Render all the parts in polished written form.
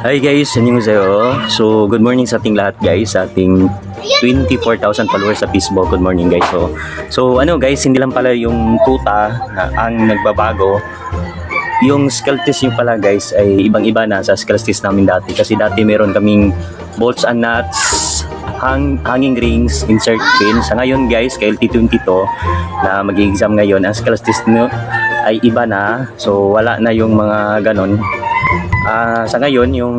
Hi guys, annyeonghaseyo. So, good morning sa ating lahat guys, sa ating 24,000 followers sa Facebook. Good morning guys. So ano guys, hindi lang pala yung kuta ang nagbabago. Yung skill test nyo pala guys ay ibang-iba na sa skill test namin dati. Kasi dati meron kaming bolts and nuts, hanging rings, insert pin. Sa ngayon guys, kay LT22 na mag-exam ngayon, ang skill test nyo ay iba na. So wala na yung mga ganon. Sa ngayon, yung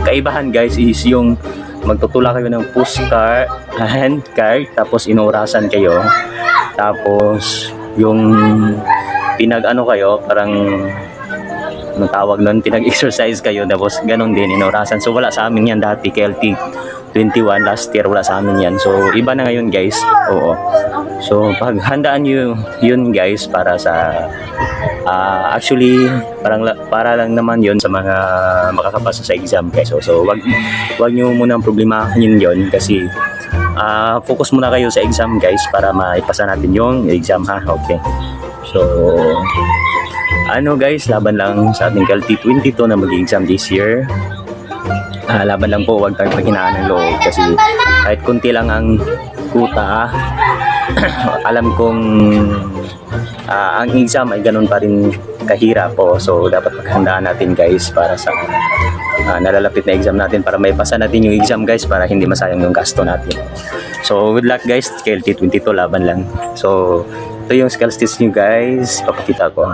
kaibahan guys is yung magtutula kayo ng push card, hand card, tapos inuurasan kayo. Tapos yung pinag-ano kayo, parang anong tawag nun, pinag-exercise kayo, tapos ganun din, inuurasan. So wala sa amin yan dati, KLT 21 last year, wala sa amin yan. So iba na ngayon guys. Oo. So paghandaan nyo yun guys para sa actually para lang naman yon sa mga makakapasa sa exam guys. So wag nyo munang problemahin yon kasi focus muna kayo sa exam guys para maipasa natin yung exam ha. Okay. So ano guys, laban lang sa ating KLT22 na mag-exam this year. Laban lang po, wag tayong paghinaan ng loob kasi kahit kunti lang ang kuta, alam kong ang exam ay ganun pa rin kahirap po. So dapat paghandaan natin guys para sa nalalapit na exam natin para maipasa natin yung exam guys para hindi masayang yung gasto natin. So good luck guys, KLT22 laban lang. So ito yung skills test nyo guys, papakita ko.